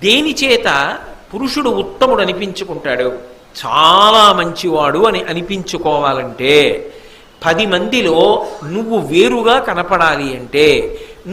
దేని చేత పురుషుడు ఉత్తముడు అనిపించుకుంటాడు, చాలా మంచివాడు అని అనిపించుకోవాలంటే 10 మందిలో నువ్వు వేరుగా కనపడాలి అంటే,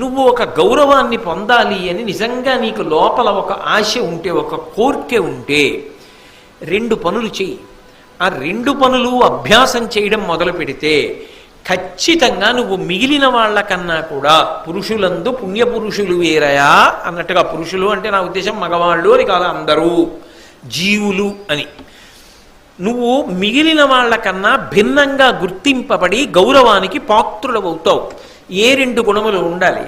నువ్వు ఒక గౌరవాన్ని పొందాలి అని నిజంగా నీకు లోపల ఒక ఆశ ఉంటే, ఒక కోరిక ఉంటే 2 పనులు చెయ్యి. ఆ 2 పనులు అభ్యాసం చేయడం మొదలు పెడితే ఖచ్చితంగా నువ్వు మిగిలిన వాళ్ళకన్నా కూడా పురుషులందు పుణ్యపురుషులు వేరయా అన్నట్టుగా, పురుషులు అంటే నా ఉద్దేశం మగవాళ్ళు అని కాదు, అందరూ జీవులు అని, నువ్వు మిగిలిన వాళ్ళకన్నా భిన్నంగా గుర్తింపబడి గౌరవానికి పాత్రుడవుతావు. ఏ 2 గుణములు ఉండాలి?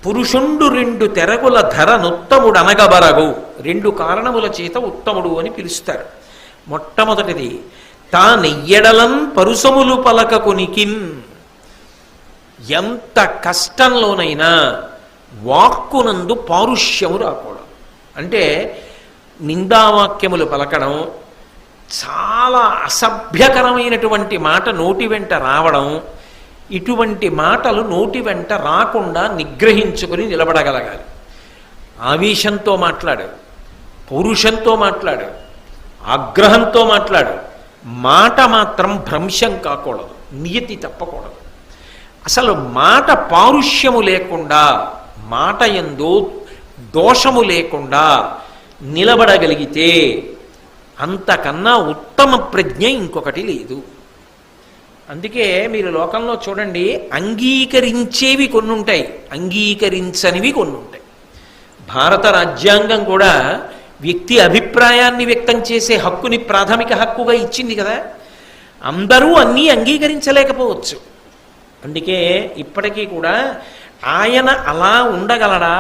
పురుషుండు 2 తెరగుల ధరనుత్తముడు అనగబరగు. 2 కారణముల చేత ఉత్తముడు అని పిలుస్తారు. మొట్టమొదటిది, తానెయ్యడలన్ పరుసములు పలకకునికిన్. ఎంత కష్టంలోనైనా వాక్కునందు పారుష్యము రాకూడదు. అంటే నిందావాక్యములు పలకడం, చాలా అసభ్యకరమైనటువంటి మాట నోటి వెంట రావడం, ఇటువంటి మాటలు నోటి వెంట రాకుండా నిగ్రహించుకొని నిలబడగలగాలి. ఆవేశంతో మాట్లాడు, పౌరుషంతో మాట్లాడు, ఆగ్రహంతో మాట్లాడు, మాట మాత్రం భ్రంశం కాకూడదు, నియతి తప్పకూడదు. అసలు మాట పారుష్యము లేకుండా, మాట యందు దోషము లేకుండా నిలబడగలిగితే అంతకన్నా ఉత్తమ ప్రజ్ఞ ఇంకొకటి లేదు. అందుకే మీరు లోకంలో చూడండి, అంగీకరించేవి కొన్ని ఉంటాయి, అంగీకరించనివి కొన్ని ఉంటాయి. భారత రాజ్యాంగం కూడా వ్యక్తి అభిప్రాయాన్ని వ్యక్తం చేసే హక్కుని ప్రాథమిక హక్కుగా ఇచ్చింది కదా. అందరూ అన్నీ అంగీకరించలేకపోవచ్చు. అందుకే ఇప్పటికీ కూడా ఆయన అలా ఉండగలడా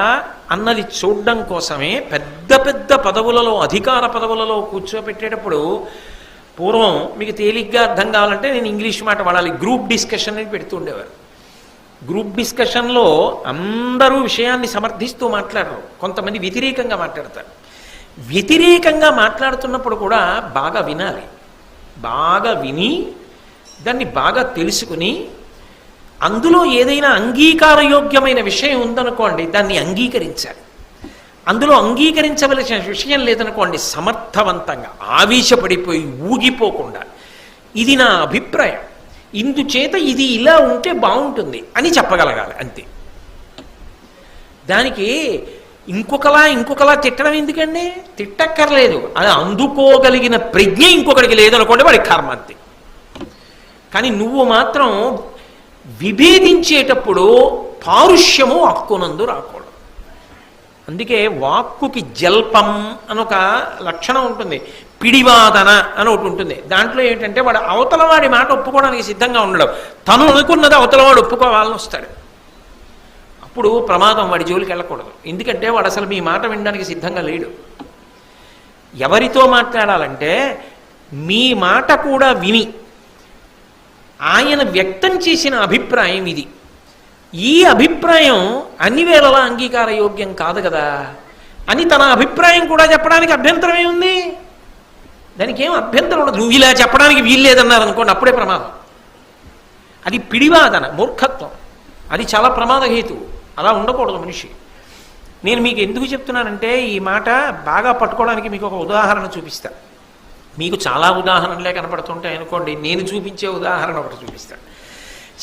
అన్నది చూడడం కోసమే పెద్ద పెద్ద పదవులలో, అధికార పదవులలో కూర్చోబెట్టేటప్పుడు పూర్వం మీకు తేలిగ్గా అర్థం కావాలంటే నేను ఇంగ్లీష్ మాట వాడాలి, గ్రూప్ డిస్కషన్ అని పెడుతూ ఉండేవారు. గ్రూప్ డిస్కషన్లో అందరూ విషయాన్ని సమర్థిస్తూ మాట్లాడరు, కొంతమంది వ్యతిరేకంగా మాట్లాడతారు. వ్యతిరేకంగా మాట్లాడుతున్నప్పుడు కూడా బాగా వినాలి, బాగా విని దాన్ని బాగా తెలుసుకుని అందులో ఏదైనా అంగీకారయోగ్యమైన విషయం ఉందనుకోండి దాన్ని అంగీకరించాలి. అందులో అంగీకరించవలసిన విషయం లేదనుకోండి సమర్థవంతంగా ఆవేశపడిపోయి ఊగిపోకుండా ఇది నా అభిప్రాయం, ఇందుచేత ఇది ఇలా ఉంటే బాగుంటుంది అని చెప్పగలగాలి అంతే. దానికి ఇంకొకలా తిట్టడం ఎందుకండి? తిట్టక్కర్లేదు. అది అందుకోగలిగిన ప్రజ్ఞ ఇంకొకరికి లేదనుకోండి వాడి కర్మ అంతే. కానీ నువ్వు మాత్రం విభేదించేటప్పుడు పారుష్యము వాక్కునందు రాకూడదు. అందుకే వాక్కుకి జల్పం అనొక లక్షణం ఉంటుంది, పిడివాదన అని ఒకటి ఉంటుంది. దాంట్లో ఏంటంటే వాడు అవతలవాడి మాట ఒప్పుకోవడానికి సిద్ధంగా ఉండడం, తను అనుకున్నది అవతలవాడు ఒప్పుకోవాలని వస్తాడు. అప్పుడు ప్రమాదం, వాడి జోలికి వెళ్ళకూడదు. ఎందుకంటే వాడు అసలు మీ మాట వినడానికి సిద్ధంగా లేడు. ఎవరితో మాట్లాడాలంటే మీ మాట కూడా విని ఆయన వ్యక్తం చేసిన అభిప్రాయం ఇది, ఈ అభిప్రాయం అన్ని వేళలా అంగీకారయోగ్యం కాదు కదా అని తన అభిప్రాయం కూడా చెప్పడానికి అభ్యంతరం ఏముంది? దానికి ఏం అభ్యంతరం ఉండదు. నువ్వు ఇలా చెప్పడానికి వీలు లేదన్నారు అనుకోండి, అప్పుడే ప్రమాదం. అది పిడివాదన, మూర్ఖత్వం, అది చాలా ప్రమాదహేతువు. అలా ఉండకూడదు మనిషి. నేను మీకు ఎందుకు చెప్తున్నానంటే ఈ మాట బాగా పట్టుకోవడానికి మీకు ఒక ఉదాహరణ చూపిస్తా. మీకు చాలా ఉదాహరణలే కనపడుతుంటాయి అనుకోండి, నేను చూపించే ఉదాహరణ ఒకటి చూపిస్తాను.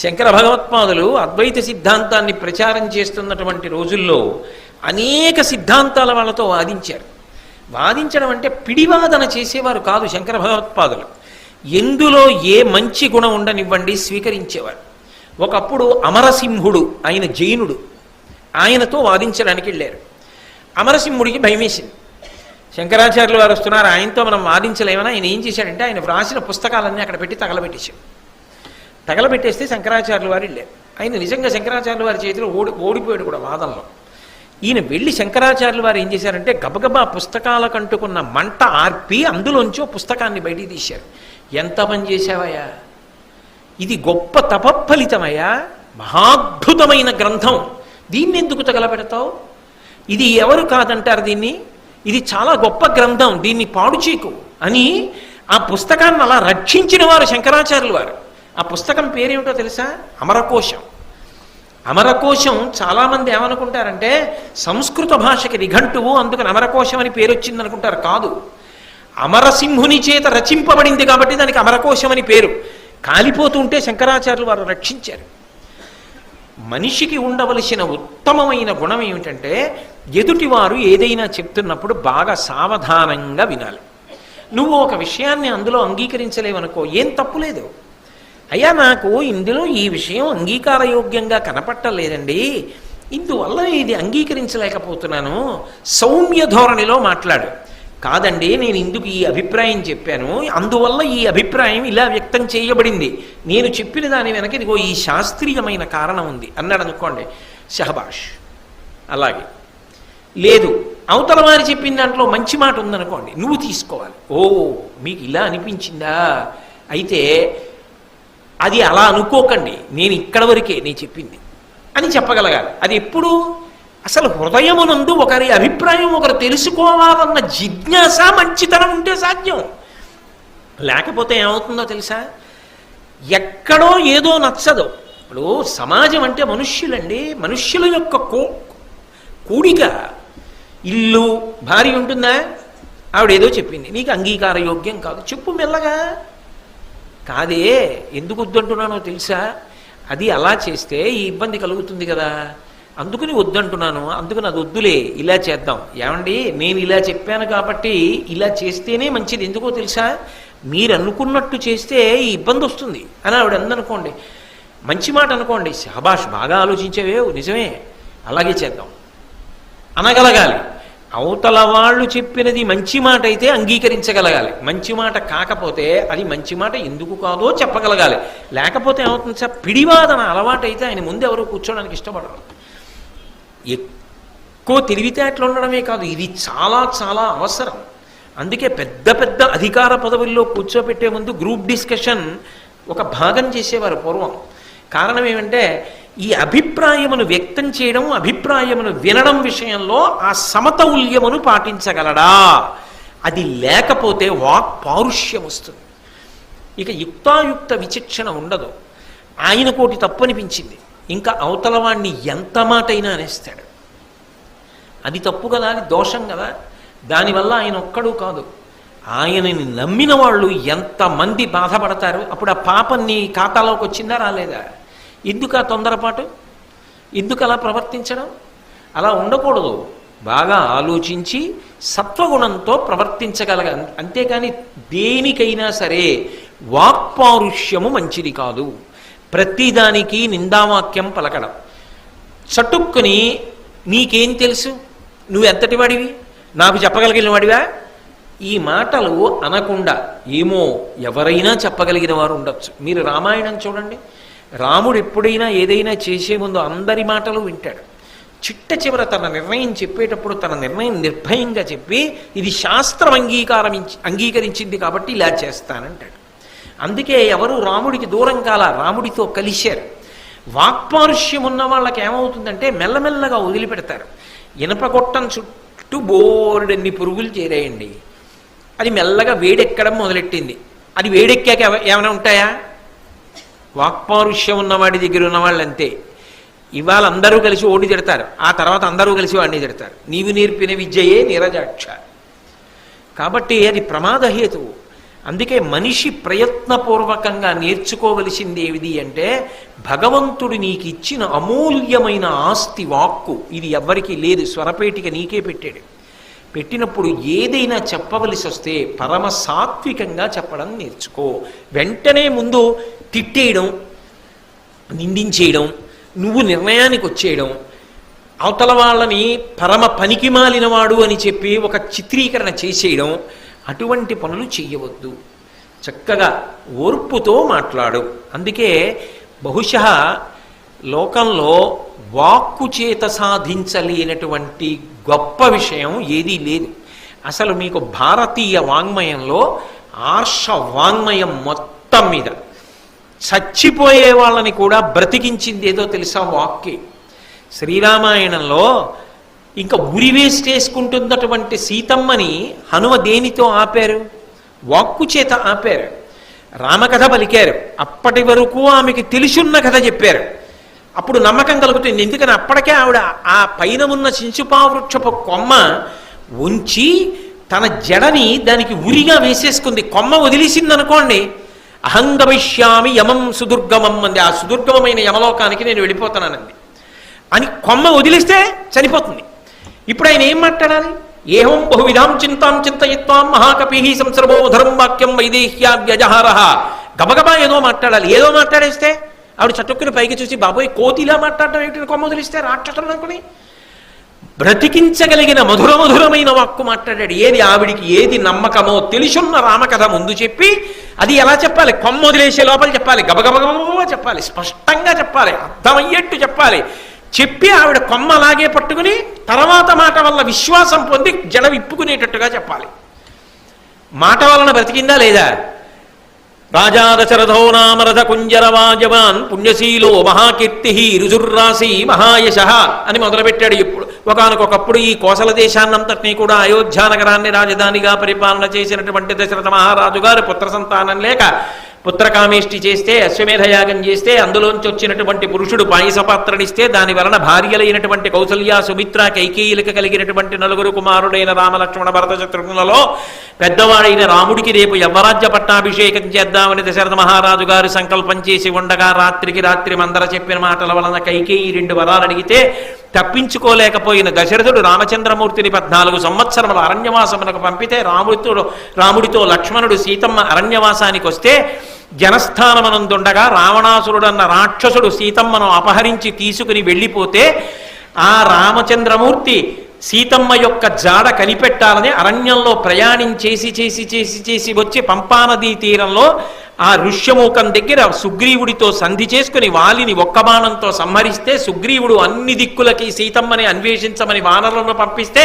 శంకర భగవత్పాదులు అద్వైత సిద్ధాంతాన్ని ప్రచారం చేస్తున్నటువంటి రోజుల్లో అనేక సిద్ధాంతాల వాళ్ళతో వాదించారు. వాదించడం అంటే పిడివాదన చేసేవారు కాదు శంకర భగవత్పాదులు. ఎందులో ఏ మంచి గుణం ఉండనివ్వండి స్వీకరించేవారు. ఒకప్పుడు అమరసింహుడు, ఆయన జైనుడు, ఆయనతో వాదించడానికి వెళ్ళారు. అమరసింహుడికి భయమేసింది. శంకరాచార్యులు వారు వస్తున్నారు, ఆయనతో మనం వాదించలేమని ఆయన ఏం చేశాడంటే ఆయన వ్రాసిన పుస్తకాలన్నీ అక్కడ పెట్టి తగలబెట్టేశాడు. తగలబెట్టేస్తే శంకరాచార్యులు వారు వెళ్ళారు. ఆయన నిజంగా శంకరాచార్యులు వారి చేతిలో ఓడిపోయాడు కూడా వాదనలో. ఈయన వెళ్ళి శంకరాచార్యులు వారు ఏం చేశారంటే గబగబా పుస్తకాలకు అంటుకున్న మంట ఆర్పి అందులోంచి పుస్తకాన్ని బయటికి తీశారు. ఎంత పని చేశావయ్యా, ఇది గొప్ప తపఫలితమయ్యా, మహాద్భుతమైన గ్రంథం, దీన్ని ఎందుకు తగలబెడతావు? ఇది ఎవరు కాదంటారు దీన్ని, ఇది చాలా గొప్ప గ్రంథం, దీన్ని పాడు చేయకు అని ఆ పుస్తకాన్ని అలా రక్షించిన వారు శంకరాచార్యులు వారు. ఆ పుస్తకం పేరేమిటో తెలుసా? అమరకోశం. అమరకోశం చాలామంది ఏమనుకుంటారంటే సంస్కృత భాషకి నిఘంటువు, అందుకని అమరకోశం అని పేరు వచ్చింది అనుకుంటారు. కాదు, అమరసింహుని చేత రచింపబడింది కాబట్టి దానికి అమరకోశం అని పేరు. కాలిపోతుంటే శంకరాచార్యులు వారు రక్షించారు. మనిషికి ఉండవలసిన ఉత్తమమైన గుణం ఏమిటంటే ఎదుటివారు ఏదైనా చెప్తున్నప్పుడు బాగా సావధానంగా వినాలి. నువ్వు ఒక విషయాన్ని అందులో అంగీకరించలేవనుకో, ఏం తప్పులేదు. అయ్యా, నాకు ఇందులో ఈ విషయం అంగీకారయోగ్యంగా కనపట్టలేదండి, ఇందువల్ల ఇది అంగీకరించలేకపోతున్నాను, సౌమ్య ధోరణిలో మాట్లాడు. కాదండి, నేను ఇందుకు ఈ అభిప్రాయం చెప్పాను, అందువల్ల ఈ అభిప్రాయం ఇలా వ్యక్తం చేయబడింది, నేను చెప్పిన దాని వెనక ఇదిగో ఈ శాస్త్రీయమైన కారణం ఉంది అన్నాడు అనుకోండి, షహబాష్. అలాగే లేదు, అవతల వారి చెప్పిన దాంట్లో మంచి మాట ఉందనుకోండి, నువ్వు తీసుకోవాలి. ఓ, మీకు ఇలా అనిపించిందా, అయితే అది అలా అనుకోకండి, నేను ఇక్కడ వరకే నేను చెప్పింది అని చెప్పగలగాలి. అది ఎప్పుడు? అసలు హృదయమునందు ఒకరి అభిప్రాయం ఒకరు తెలుసుకోవాలన్న జిజ్ఞాస, మంచితనం ఉంటే సాధ్యం. లేకపోతే ఏమవుతుందో తెలుసా, ఎక్కడో ఏదో నచ్చదు. ఇప్పుడు సమాజం అంటే మనుష్యులండి, మనుష్యుల యొక్క కూడిక. ఇల్లు, భార్య ఉంటుందా, ఆవిడేదో చెప్పింది, నీకు అంగీకారయోగ్యం కాదు, చెప్పు మెల్లగా. కాదే, ఎందుకు వద్దంటున్నానో తెలుసా, అది అలా చేస్తే ఈ ఇబ్బంది కలుగుతుంది కదా, అందుకని వద్దంటున్నాను, అందుకని అది వద్దులే, ఇలా చేద్దాం. ఏమండి, నేను ఇలా చెప్పాను కాబట్టి ఇలా చేస్తేనే మంచిది, ఎందుకో తెలుసా, మీరు అనుకున్నట్టు చేస్తే ఈ ఇబ్బంది వస్తుంది అని ఆవిడ అందనుకోండి, మంచి మాట అనుకోండి, శాబాష్, బాగా ఆలోచించేవే, నిజమే, అలాగే చేద్దాం అనగలగాలి. అవతల వాళ్ళు చెప్పినది మంచి మాట అయితే అంగీకరించగలగాలి, మంచి మాట కాకపోతే అది మంచి మాట ఎందుకు కాదో చెప్పగలగాలి. లేకపోతే ఏమవుతుంది సార్, పిడివాదన అలవాటైతే ఆయన ముందు ఎవరు కూర్చోడానికి ఇష్టపడరు. ఎక్కువ తెలివితేటలు ఉండడమే కాదు, ఇది చాలా చాలా అవసరం. అందుకే పెద్ద పెద్ద అధికార పదవుల్లో కూర్చోపెట్టే ముందు గ్రూప్ డిస్కషన్ ఒక భాగం చేసేవారు పూర్వం. కారణం ఏమంటే ఈ అభిప్రాయమును వ్యక్తం చేయడం, అభిప్రాయమును వినడం విషయంలో ఆ సమతౌల్యమును పాటించగలడా, అది లేకపోతే వాక్ పారుష్యం వస్తుంది. ఇక యుక్తాయుక్త విచక్షణ ఉండదు. ఆయన కోటి తప్పు అనిపించింది, ఇంకా అవతలవాణ్ణి ఎంత మాటైనా అనేస్తాడు. అది తప్పు కదా, అది దోషం కదా. దానివల్ల ఆయన ఒక్కడు కాదు, ఆయనని నమ్మిన వాళ్ళు ఎంతమంది బాధపడతారు. అప్పుడు ఆ పాపం నీ ఖాతాలోకి వచ్చిందా రాలేదా? ఎందుకు ఆ తొందరపాటు, ఎందుకు అలా ప్రవర్తించడం? అలా ఉండకూడదు. బాగా ఆలోచించి సత్వగుణంతో ప్రవర్తించగలగ. అంతేకాని దేనికైనా సరే వాక్పారుష్యము మంచిది కాదు. ప్రతిదానికి నిందావాక్యం పలకడం, చటుక్కుని నీకేం తెలుసు, నువ్వు ఎంతటి వాడివి, నాకు చెప్పగలిగిన వాడివా, ఈ మాటలు అనకుండా ఏమో ఎవరైనా చెప్పగలిగిన వారు ఉండొచ్చు. మీరు రామాయణం చూడండి, రాముడు ఎప్పుడైనా ఏదైనా చేసే ముందు అందరి మాటలు వింటాడు. చిట్ట చివర తన నిర్ణయం చెప్పేటప్పుడు తన నిర్ణయం నిర్భయంగా చెప్పి ఇది శాస్త్రం అంగీకరించింది కాబట్టి ఇలా చేస్తానంటాడు. అందుకే ఎవరు రాముడికి దూరం కాల, రాముడితో కలిశారు. వాక్పారుష్యం ఉన్న వాళ్ళకి ఏమవుతుందంటే మెల్లమెల్లగా వదిలిపెడతారు. ఇనపగొట్టం చుట్టూ బోర్డన్ని పురుగులు చేరేయండి, అది మెల్లగా వేడెక్కడం మొదలెట్టింది. అది వేడెక్కాక ఏమైనా ఉంటాయా? వాక్పారుష్యం ఉన్నవాడి దగ్గర ఉన్నవాళ్ళు అంతే. ఇవాళ అందరూ కలిసి ఓడి తిడతారు, ఆ తర్వాత అందరూ కలిసి వాడిని తిడతారు. నీవు నేర్పిన విద్యయే నీరజాక్ష. కాబట్టి అది ప్రమాదహేతువు. అందుకే మనిషి ప్రయత్నపూర్వకంగా నేర్చుకోవలసింది ఏమిటి అంటే భగవంతుడు నీకు ఇచ్చిన అమూల్యమైన ఆస్తి వాక్కు. ఇది ఎవ్వరికీ లేదు, స్వరపేటిక నీకే పెట్టాడు. పెట్టినప్పుడు ఏదైనా చెప్పవలసి వస్తే పరమ సాత్వికంగా చెప్పడం నేర్చుకో. వెంటనే ముందు తిట్టేయడం, నిందించేయడం, నువ్వు నిర్ణయానికి వచ్చేయడం, అవతల వాళ్ళని పరమ పనికి మాలినవాడు అని చెప్పి ఒక చిత్రీకరణ చేసేయడం, అటువంటి పనులు చెయ్యవద్దు. చక్కగా ఓర్పుతో మాట్లాడు. అందుకే బహుశः లోకంలో వాక్కు చేత సాధించలేనటువంటి గొప్ప విషయం ఏదీ లేదు. అసలు మీకు భారతీయ వాంగ్మయంలో ఆర్ష వాంగ్మయం మొత్తం మీద చచ్చిపోయే వాళ్ళని కూడా బ్రతికించింది ఏదో తెలుసా? వాక్కే. శ్రీరామాయణంలో ఇంకా ఉరివేసేసుకుంటున్నటువంటి సీతమ్మని హనుమ దేనితో ఆపారు? వాక్కు చేత ఆపారు. రామకథ పలికారు, అప్పటి వరకు ఆమెకి తెలిసున్న కథ చెప్పారు. అప్పుడు నమ్మకం కలుగుతుంది. ఎందుకని అప్పటికే ఆవిడ ఆ పైన ఉన్న చించుపావృక్షపు కొమ్మ ఉంచి తన జడని దానికి ఉరిగా వేసేసుకుంది. కొమ్మ వదిలేసింది అనుకోండి, అహంగమిష్యామి యమం సుదుర్గమం అంది, ఆ సుదుర్గమమైన యమలోకానికి నేను వెళ్ళిపోతానంది అని కొమ్మ వదిలిస్తే చనిపోతుంది. ఇప్పుడు ఆయన ఏం మాట్లాడాలి? ఏహం బహువిధాం చింతాం చింతయిత్వాం మహాకపి సంసర్వో ధరం వాక్యం వైదేహ్యా వ్యజహార. గబగబా ఏదో మాట్లాడాలి. ఏదో మాట్లాడేస్తే ఆవిడ చటుక్కుని పైకి చూసి బాబోయ్ కోతిలా మాట్లాడటం ఏమిటి, కొమ్మ వదిలిస్తే రాక్షసుడు అనుకుని బ్రతికించగలిగిన మధురమైన వాక్కు మాట్లాడాడు. ఏది ఆవిడికి ఏది నమ్మకమో తెలుసున్న రామకథ ముందు చెప్పి, అది ఎలా చెప్పాలి? కొమ్మ వదిలేసే లోపల చెప్పాలి, గబగబగబా చెప్పాలి, స్పష్టంగా చెప్పాలి, అర్థమయ్యేట్టు చెప్పాలి. చెప్పి ఆవిడ కొమ్మ అలాగే పట్టుకుని తర్వాత మాట వల్ల విశ్వాసం పొంది జడ విప్పుకునేటట్టుగా చెప్పాలి. మాట వలన బ్రతికిందా లేదా? రాజా దశరథో నామ రథ కుంజరవాజవాన్ పుణ్యశీలో మహాకీర్తి రుజుర్రాసి మహాయశ అని మొదలుపెట్టాడు. ఇప్పుడు ఒకానొకప్పుడు ఈ కోసల దేశాన్నంతటినీ కూడా అయోధ్య నగరాన్ని రాజధానిగా పరిపాలన చేసినటువంటి దశరథ మహారాజు గారు పుత్ర సంతానం లేక పుత్రకామేష్టి చేస్తే, అశ్వమేధయాగం చేస్తే, అందులోంచి వచ్చినటువంటి పురుషుడు పాయసపాత్రనిస్తే దాని వలన భార్యలైనటువంటి కౌసల్య, సుమిత్ర, కైకేయులకు కలిగినటువంటి నలుగురు కుమారుడైన రామలక్ష్మణ భరత శత్రుఘ్నులలో పెద్దవాడైన రాముడికి రేపు యవ్వరాజ్య పట్టాభిషేకం చేద్దామని దశరథ మహారాజు గారు సంకల్పం చేసి ఉండగా రాత్రికి రాత్రి మందర చెప్పిన మాటల వలన కైకేయి 2 వరాలు అడిగితే తప్పించుకోలేకపోయిన దశరథుడు రామచంద్రమూర్తిని 14 సంవత్సరముల అరణ్యవాసమునకు పంపితే రాముడితో లక్ష్మణుడు సీతమ్మ అరణ్యవాసానికి వస్తే జనస్థానమనందుండగా రావణాసురుడన్న రాక్షసుడు సీతమ్మను అపహరించి తీసుకుని వెళ్ళిపోతే ఆ రామచంద్రమూర్తి సీతమ్మ యొక్క జాడ కనిపెట్టాలని అరణ్యంలో ప్రయాణం చేసి వచ్చి పంపానదీ తీరంలో ఆ ఋష్యమూకం దగ్గర సుగ్రీవుడితో సంధి చేసుకుని వాలిని ఒక్క బాణంతో సంహరిస్తే సుగ్రీవుడు అన్ని దిక్కులకి సీతమ్మని అన్వేషించమని వానరులను పంపిస్తే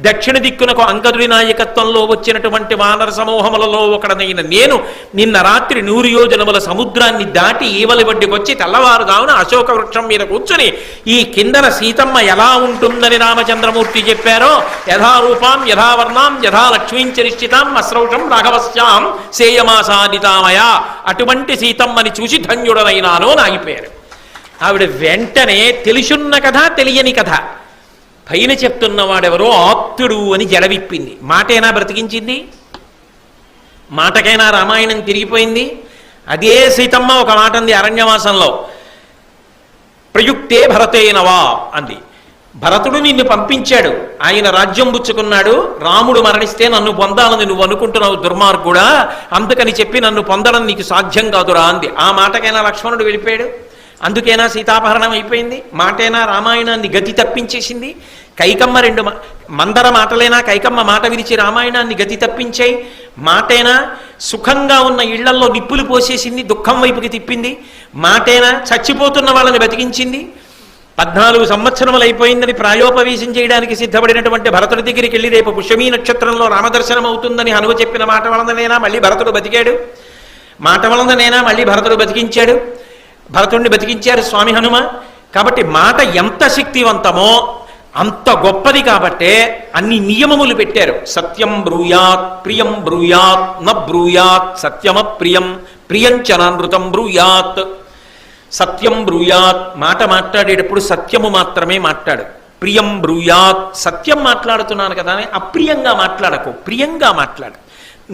దక్షిణ దిక్కునకు అంగదుడి నాయకత్వంలో వచ్చినటువంటి వానర సమూహములలో ఒకడనైన నేను నిన్న రాత్రి 100 యోజనముల సముద్రాన్ని దాటి ఈవలి వడ్డికొచ్చి తెల్లవారుదామున అశోక వృక్షం మీద కూర్చుని ఈ కిందన సీతమ్మ ఎలా ఉంటుందని రామచంద్రమూర్తి చెప్పారో యథారూపాం యథావర్ణాం యథా లక్ష్మీం చరిష్ఠితాం అస్రౌషం రాఘవస్యాం సేయమాసాదితామయ, అటువంటి సీతమ్మని చూసి ధన్యుడనైనాను అని ఆగిపోయారు. ఆవిడ వెంటనే తెలుసున్న కథ తెలియని కథ పైన చెప్తున్నవాడెవరో ఆప్తుడు అని జడవిప్పింది. మాటైనా బ్రతికించింది, మాటకైనా రామాయణం తిరిగిపోయింది. అదే సీతమ్మ ఒక మాట అంది అరణ్యవాసంలో, ప్రయుక్తే భరతేనవా అంది. భరతుడు నిన్ను పంపించాడు, ఆయన రాజ్యం పుచ్చుకున్నాడు, రాముడు మరణిస్తే నన్ను పొందాలని నువ్వు అనుకుంటున్నావు దుర్మార్గుడా, అందుకని చెప్పి నన్ను పొందడం నీకు సాధ్యం కాదురా అంది. ఆ మాటకైనా లక్ష్మణుడు వెళ్ళిపోయాడు, అందుకైనా సీతాపహరణం అయిపోయింది. మాటైనా రామాయణాన్ని గతి తప్పించేసింది. కైకమ్మ 2 మందర మాటలైనా కైకమ్మ మాట విరిచి రామాయణాన్ని గతి తప్పించాయి. మాటైనా సుఖంగా ఉన్న ఇళ్లల్లో నిప్పులు పోసేసింది, దుఃఖం వైపుకి తిప్పింది. మాటైనా చచ్చిపోతున్న వాళ్ళని బతికించింది. 14 సంవత్సరములు అయిపోయిందని ప్రాయోపవేశం చేయడానికి సిద్ధపడినటువంటి భరతుడి దగ్గరికి వెళ్ళి రేపు పుష్యమీ నక్షత్రంలో రామదర్శనం అవుతుందని హనుమ చెప్పిన మాట వలననేనా మళ్ళీ భరతుడు బతికాడు, మాట వలననేనా మళ్ళీ భరతుడు బతికించాడు, భరతుడిని బతికించారు స్వామి హనుమ. కాబట్టి మాట ఎంత శక్తివంతమో అంత గొప్పది కాబట్టే అన్ని నియమములు పెట్టారు. సత్యం బ్రూయాత్ ప్రియం బ్రూయాత్ న బ్రూయాత్ సత్యమ ప్రియం ప్రియంచనానృతం బ్రూయాత్. సత్యం బ్రూయాత్, మాట మాట్లాడేటప్పుడు సత్యము మాత్రమే మాట్లాడు. ప్రియం బ్రూయాత్, సత్యం మాట్లాడుతున్నాను కదా అని అప్రియంగా మాట్లాడకు, ప్రియంగా మాట్లాడు.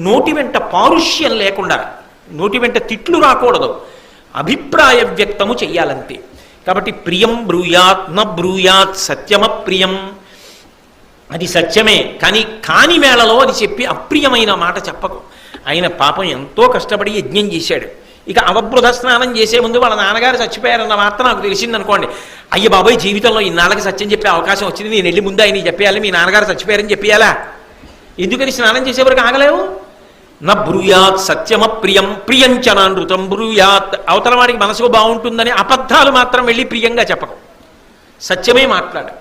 నోటి వెంట పారుష్యం లేకుండా, నోటి వెంట తిట్లు రాకూడదు, అభిప్రాయ వ్యక్తము చెయ్యాలంతే. కాబట్టి ప్రియం బ్రూయాత్ న బ్రూయాత్ సత్యమ ప్రియం, అది సత్యమే కానీ కాని వేళలో అది చెప్పి అప్రియమైన మాట చెప్పకు. ఆయన పాపం ఎంతో కష్టపడి యజ్ఞం చేశాడు. ఇక అవబృధ స్నానం చేసే ముందు వాళ్ళ నాన్నగారు చచ్చిపోయారన్న వార్త నాకు తెలిసిందనుకోండి, అయ్య బాబాయ్ జీవితంలో ఇన్నాళ్ళకి సత్యం చెప్పే అవకాశం వచ్చింది, నేను వెళ్ళి ముందు ఆయన చెప్పేయాలి, మీ నాన్నగారు చచ్చిపోయారని చెప్పేయాలా? ఎందుకని స్నానం చేసేవరకు ఆగలేవు? నా బ్రూయాత్ సత్యమ ప్రియం ప్రియంచనానృతం బ్రూయాత్. అవతల వాడికి మనసుకు బాగుంటుందని అబద్ధాలు మాత్రం వెళ్ళి ప్రియంగా చెప్పకు, సత్యమే మాట్లాడు.